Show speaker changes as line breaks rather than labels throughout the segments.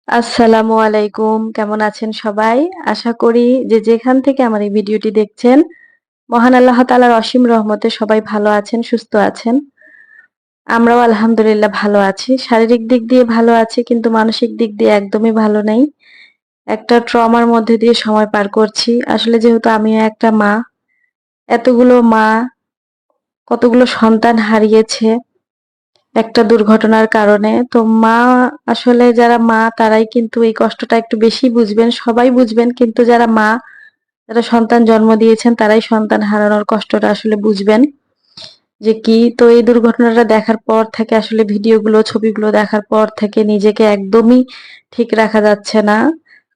আসসালামু আলাইকুম। কেমন আছেন সবাই? আশা করি যে যেখান থেকে আমার এই ভিডিওটি দেখছেন, মহান আল্লাহ তাআলার অসীম রহমতে সবাই ভালো আছেন, সুস্থ আছেন। আমরাও আলহামদুলিল্লাহ ভালো আছি। শারীরিক দিক দিয়ে ভালো আছি কিন্তু মানসিক দিক দিয়ে একদমই ভালো নেই। একটা ট্রমার মধ্যে দিয়ে সময় পার করছি। আসলে যেহেতু আমিও একটা মা, এতগুলো মা কতগুলো সন্তান হারিয়েছে একটা দুর্ঘটনার কারণে। তো মা আসলে যারা মা তারাই কিন্তু এই কষ্টটা একটু বেশি বুঝবেন। সবাই বুঝবেন কিন্তু যারা মা যারা সন্তান জন্ম দিয়েছেন তারাই সন্তান হারানোর কষ্টটা আসলে বুঝবেন যে কি। তো এই দুর্ঘটনাটা দেখার পর থেকে আসলে ভিডিওগুলো ছবিগুলো দেখার পর থেকে নিজেকে একদমই ঠিক রাখা যাচ্ছে না।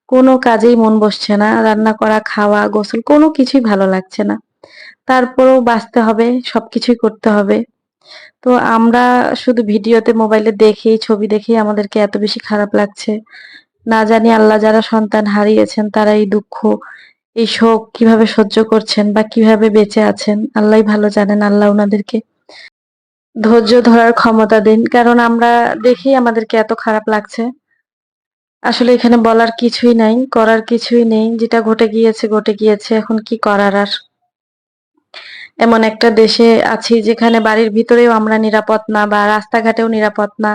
কোনো কাজেই মন বসছে না। রান্না করা, খাওয়া, গোসল কোনো কিছুই ভালো লাগছে না। তারপরেও বাঁচতে হবে, সবকিছুই করতে হবে। তো আমরা শুধু ভিডিওতে মোবাইলে দেখেই ছবি দেখেই আমাদেরকে এত বেশি খারাপ লাগছে। না জানি আল্লাহ যারা সন্তান হারিয়েছেন তারা এই দুঃখ, এই শোক কিভাবে সহ্য করছেন বা কিভাবে বেঁচে আছেন আল্লাহই ভালো জানেন। আল্লাহ উনাদেরকে ধৈর্য ধরার ক্ষমতা দিন। কারণ আমরা দেখেই আমাদেরকে এত খারাপ লাগছে। আসলে এখানে বলার কিছুই নাই, করার কিছুই নেই। যেটা ঘটে গিয়েছে ঘটে গিয়েছে। এখন কি করার আর? এমন একটা দেশে আছি যেখানে বাড়ির ভিতরেও আমরা নিরাপদ না বা রাস্তাঘাটেও নিরাপদ না।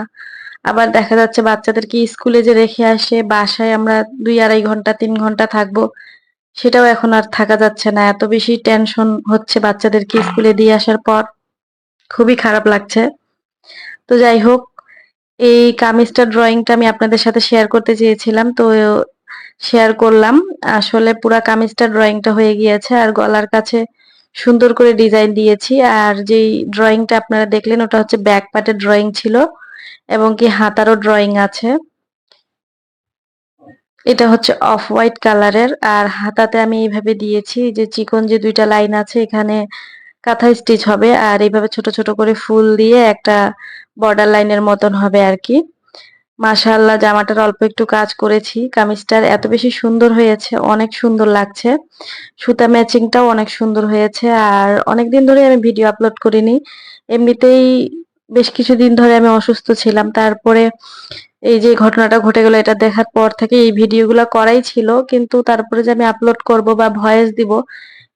আবার দেখা যাচ্ছে বাচ্চাদেরকে স্কুলে যে রেখে আসে বাসায় আমরা ২-২.৫ ঘন্টা ৩ ঘন্টা থাকবো, সেটাও এখন আর থাকা যাচ্ছে না। এত বেশি টেনশন হচ্ছে বাচ্চাদেরকে স্কুলে দিয়ে আসার পর। খুবই খারাপ লাগছে। তো যাই হোক, এই কামিজটার ড্রয়িংটা আমি আপনাদের সাথে শেয়ার করতে চেয়েছিলাম। তো শেয়ার করলাম। আসলে পুরা কামিজটার ড্রয়িংটা হয়ে গিয়েছে আর গলার কাছে সুন্দর করে ডিজাইন দিয়েছি। আর যেই ড্রয়িংটা আপনারা দেখলেন ওটা হচ্ছে ব্যাক পার্টের ড্রয়িং ছিল এবং কি হাতারও ড্রয়িং আছে। এটা হচ্ছে অফ হোয়াইট কালারের আর হাতাতে আমি এইভাবে দিয়েছি যে চিকন যে ২টা লাইন আছে এখানে কাঁথা স্টিচ হবে আর এইভাবে ছোট ছোট করে ফুল দিয়ে একটা বর্ডার লাইনের মতন হবে আরকি। মাশাআল্লাহ জামাটার অল্প একটু কাজ করেছি। কামিজটার এত বেশি সুন্দর হয়েছে, অনেক সুন্দর লাগছে। সুতা ম্যাচিংটাও অনেক সুন্দর হয়েছে। আর অনেকদিন ধরে আমি ভিডিও আপলোড করিনি। এমনিতেই বেশ কিছুদিন ধরে আমি অসুস্থ ছিলাম। তারপরে এই যে ঘটনাটা ঘটে গেল এটা দেখার পর থেকে এই ভিডিওগুলা করাই ছিল। কিন্তু তারপরে যে আমি আপলোড করব বা ভয়েস দিব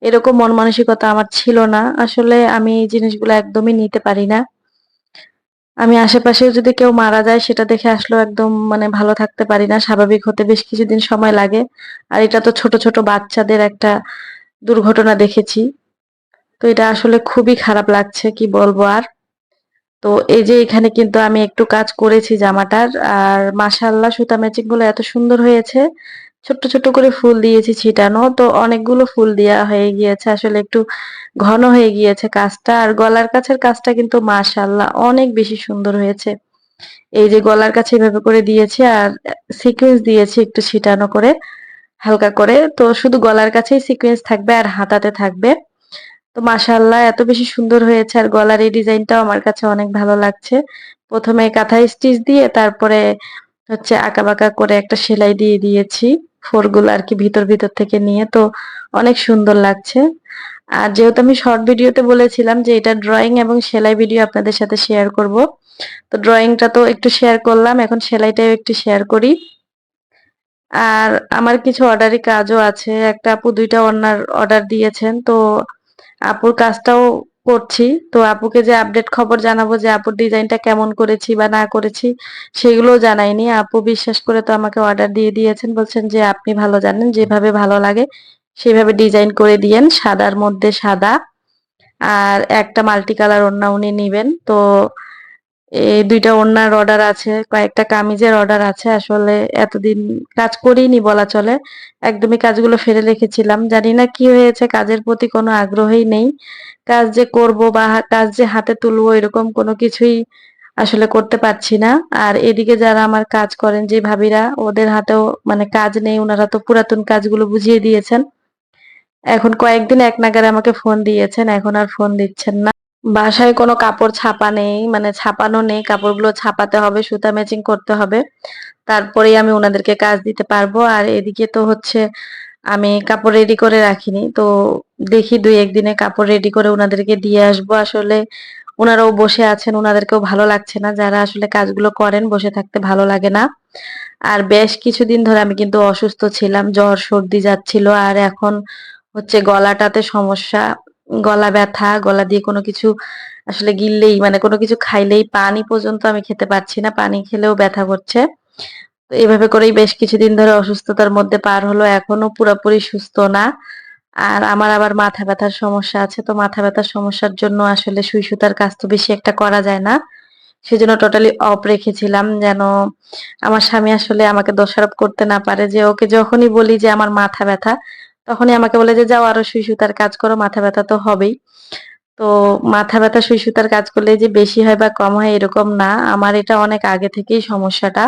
এরকম মন মানসিকতা আমার ছিল না। আসলে আমি এই জিনিসগুলো একদমই নিতে পারি না। আমি আশেপাশেও যদি কেউ মারা যায় সেটা দেখে আসলেও একদম মানে ভালো থাকতে পারি না। স্বাভাবিক হতে বেশ কিছুদিন সময় লাগে। আর এটা তো ছোট ছোট বাচ্চাদের একটা দুর্ঘটনা দেখেছি। তো এটা আসলে খুবই খারাপ লাগছে, কি বলবো আর। তো এই যে এখানে কিন্তু আমি একটু কাজ করেছি জামাটার। আর মাশাআল্লাহ সুতা ম্যাচিং গুলো এত সুন্দর হয়েছে। ছোট্ট ছোট্ট করে ফুল দিয়েছি ছিটানো। তো অনেকগুলো ফুল দেয়া হয়ে গিয়েছে। আসলে একটু ঘন হয়ে গিয়েছে কাজটা। আর গলার কাছের কাজটা কিন্তু মাশাআল্লাহ অনেক বেশি সুন্দর হয়েছে। এই যে গলার কাছে এভাবে করে দিয়েছি আর সিকোয়েন্স দিয়েছি একটু ছিটানো করে, হালকা করে। তো শুধু গলার কাছেই সিকোয়েন্স থাকবে আর হাতাতে থাকবে। তো মাশাআল্লাহ এত বেশি সুন্দর হয়েছে আর গলার এই ডিজাইনটাও আমার কাছে অনেক ভালো লাগছে। ১ম এ কাঁথা স্টিচ দিয়ে তারপরে হচ্ছে আঁকাবাঁকা করে একটা সেলাই দিয়ে দিয়েছি। ফোরগুলো আরকি ভিতর ভিতর থেকে নিয়ে। তো অনেক সুন্দর লাগছে। আর যেহেতু আমি শর্ট ভিডিওতে বলেছিলাম যে এটা ড্রয়িং এবং সেলাই ভিডিও আপনাদের সাথে শেয়ার করব। তো ড্রয়িংটা তো একটু শেয়ার করলাম, এখন সেলাইটাও একটু শেয়ার করি। আর আমার কিছু অর্ডারি কাজও আছে। একটা আপু ২ টা ওড়নার অর্ডার দিয়েছেন। তো আপুর কাজটাও করছি। তো আপুকে যে আপডেট খবর জানাবো যে আপুর ডিজাইনটা কেমন করেছি বা না করেছি সেগুলোও জানাইনি। আপু বিশ্বাস করে তো আমাকে অর্ডার দিয়ে দিয়েছেন। বলছেন যে আপনি ভালো জানেন, যেভাবে ভালো লাগে সেভাবে ডিজাইন করে দিয়েন। সাদার মধ্যে সাদা আর একটা মাল্টি কালার ওড়না উনি নিবেন। তো এই ২ টা ওড়নার অর্ডার আছে, কয়েকটা কামিজের অর্ডার আছে। আসলে এতদিন কাজ করিনি বলা চলে। একদমই কাজগুলো ফেলে রেখেছিলাম। জানি না কি হয়েছে, কাজের প্রতি কোনো আগ্রহই নেই। কাজ যে করব বা কাজ যে হাতে তুলবো এরকম কোনো কিছুই আসলে করতে পারছি না। আর এদিকে যারা আমার কাজ করেন যে ভাবিরা ওদের হাতেও মানে কাজ নেই। উনারা তো পুরাতন কাজগুলো বুঝিয়ে দিয়েছেন। এখন কয়েকদিন এক নাগাড়ে আমাকে ফোন দিয়েছেন, এখন আর ফোন দিচ্ছেন না। বাসায় কোনো কাপড় ছাপা নেই, মানে ছাপানো নেই। কাপড়গুলো ছাপাতে হবে, সুতা ম্যাচিং করতে হবে। তারপরেই আমি উনাদেরকে কাজ দিতে পারবো। আর এদিকে তো হচ্ছে আমি কাপড় রেডি করে রাখিনি। তো দেখি ২-১ দিনে কাপড় রেডি করে উনাদেরকে দিয়ে আসবো। আসলে উনারাও বসে আছেন, উনাদেরকেও ভালো লাগছে না। যারা আসলে কাজগুলো করেন বসে থাকতে ভালো লাগে না। আর বেশ কিছুদিন ধরে আমি কিন্তু অসুস্থ ছিলাম। জ্বর, সর্দি যাচ্ছিল। আর এখন হচ্ছে গলাটাতে সমস্যা। গলা ব্যথা, গলা দিয়ে কোনো কিছু আসলে গিললেই মানে কোনো কিছু খাইলেই পানি পর্যন্ত আমি খেতে পারছি না। পানি খেলেও ব্যথা করছে। তো এভাবে করেই বেশ কিছুদিন ধরে অসুস্থতার মধ্যে পার হলো। এখনো পুরাপুরি সুস্থ না। আর আমার আবার মাথা ব্যথার সমস্যা আছে। তো মাথা ব্যথার সমস্যার জন্য আসলে সুই সুতার কাজ তো বেশি একটা করা যায় না। সেজন্য টোটালি অফ রেখেছিলাম যেন আমার স্বামী আসলে আমাকে দোষারোপ করতে না পারে যে ওকে যখনই বলি যে আমার মাথা ব্যথা তখনই আমাকে বলে যে যাও আরো সুই সুতার কাজ করো, মাথা ব্যথা তো হবেই। তো মাথা ব্যথা সুই সুতার কাজ করলে যে বেশি হয় বা কম হয় এরকম না। আমার এটা অনেক আগে থেকেই সমস্যাটা।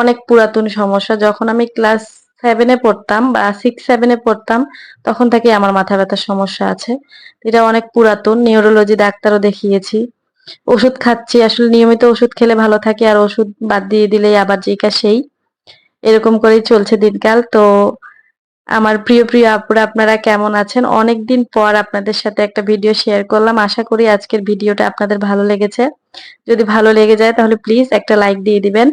অনেক পুরাতন সমস্যা। যখন আমি ক্লাস 7 এ পড়তাম বা 6-7 এ পড়তাম তখন থেকেই আমার মাথা ব্যথার সমস্যা আছে। এটা অনেক পুরাতন। নিউরোলজি ডাক্তারও দেখিয়েছি। ওষুধ খাচ্ছি। আসলে নিয়মিত ওষুধ খেলে ভালো থাকি। আর ওষুধ বাদ দিয়ে দিলেই আবার যেইকা সেই। এরকম করেই চলছে দিনকাল। তো আমার প্রিয় আপুরা আপনারা কেমন আছেন? অনেকদিন পর আপনাদের সাথে একটা ভিডিও শেয়ার করলাম। আশা করি আজকের ভিডিওটা আপনাদের ভালো লেগেছে। যদি ভালো লেগে যায় তাহলে প্লিজ একটা লাইক দিয়ে দিবেন।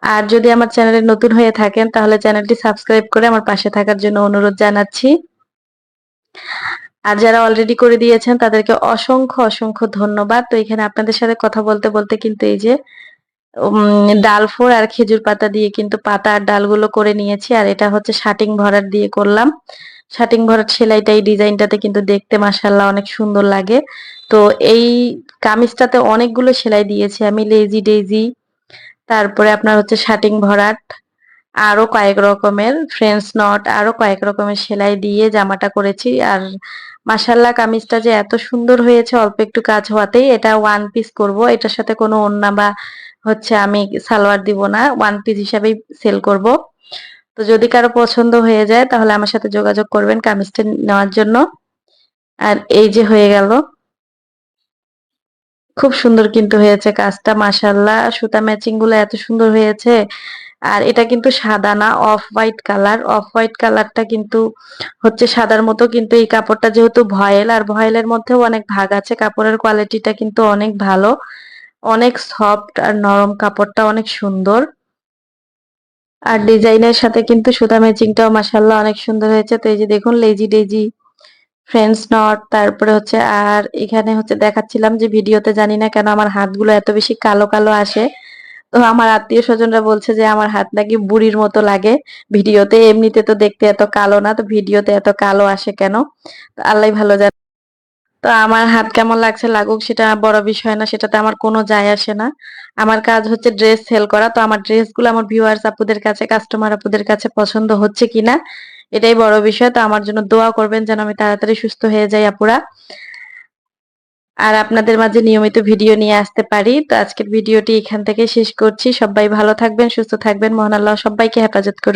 আর যদি আমার চ্যানেলে নতুন হয়ে থাকেন তাহলে চ্যানেলটি সাবস্ক্রাইব করে আমার পাশে থাকার জন্য অনুরোধ জানাচ্ছি। আর যারা অলরেডি করে দিয়েছেন তাদেরকে অসংখ্য ধন্যবাদ। তো এখানে আপনাদের সাথে কথা বলতে কিন্তু এই যে ডালফোর আর খেজুর পাতা দিয়ে কিন্তু পাতা আর ডালগুলো করে নিয়েছি। আর এটা হচ্ছে শাটিং ভরাট দিয়ে করলাম। শাটিং ভরাট সেলাইটা এই ডিজাইনটাতে কিন্তু দেখতে মাশাআল্লাহ অনেক সুন্দর লাগে। তো এই কামিজটাতে অনেকগুলো সেলাই দিয়েছি আমি। লেজি ডেইজি, তারপরে আপনার হচ্ছে শাটিং ভরাট, আরো কয়েক রকমের ফ্রেঞ্চ নট, আরো কয়েক রকমের সেলাই দিয়ে জামাটা করেছি। আর মাশাআল্লাহ কামিজটা যে এত সুন্দর হয়েছে অল্প একটু কাজ হওয়াতেই। এটা ওয়ান পিস করব। এটার সাথে কোনো ওড়না বা হচ্ছে আমি সালোয়ার দিব না। ওয়ান পিস হিসাবেই সেল করব। তো যদি কারো পছন্দ হয়ে যায় তাহলে আমার সাথে যোগাযোগ করবেন কামিজটা নেওয়ার জন্য। আর এই যে হয়ে গেল। খুব সুন্দর কিন্তু হয়েছে কাজটা মাশাআল্লাহ। সুতা ম্যাচিং গুলো এত সুন্দর হয়েছে। আর এটা কিন্তু সাদা না, off white colour. Off white কালারটা কিন্তু হচ্ছে সাদার মতো, কিন্তু এই কাপড়টা যেহেতু ভয়েল আর ভয়েলের মধ্যেও অনেক ভাগ আছে। কাপড়ের কোয়ালিটিটা কিন্তু অনেক ভালো, অনেক সফট আর নরম, কাপড়টা অনেক সুন্দর। আর ডিজাইনের সাথে কিন্তু সুতা ম্যাচিংটাও মাশাআল্লাহ অনেক সুন্দর হয়েছে। তো এই যে দেখুন লেজি ডেজি, ফ্রেঞ্চ নট, তারপরে হচ্ছে আর এখানে হচ্ছে দেখাচ্ছিলাম যে ভিডিওতে জানি না কেন আমার হাতগুলো এত বেশি কালো আসে। তো আমার আত্মীয়-স্বজনরা বলছে যে আমার হাত নাকি বুড়ির মতো লাগে ভিডিওতে। এমনিতে তো দেখতে এত কালো না, তো ভিডিওতে এত কালো আসে কেন? তো আল্লাহই ভালো জানে। তো আমার হাত কেমন লাগছে লাগুক, সেটা বড় বিষয় না, সেটাতে আমার কোনো যায় আসে না। আমার কাজ হচ্ছে ড্রেস সেল করা। তো আমার ড্রেসগুলো আমার ভিউয়ার্স আপুদের কাছে, কাস্টমার আপুদের কাছে পছন্দ হচ্ছে কিনা এটাই বড় বিষয়। তো আমার জন্য দোয়া করবেন যেন আমি তাড়াতাড়ি সুস্থ হয়ে যাই আপুরা। আর আপনাদের মাঝে নিয়মিত ভিডিও নিয়ে আসতে পারি। তো আজকের ভিডিওটি এখান থেকে শেষ করছি। সবাই ভালো থাকবেন, সুস্থ থাকবেন। মহান আল্লাহ সবাইকে হেফাজত করুন।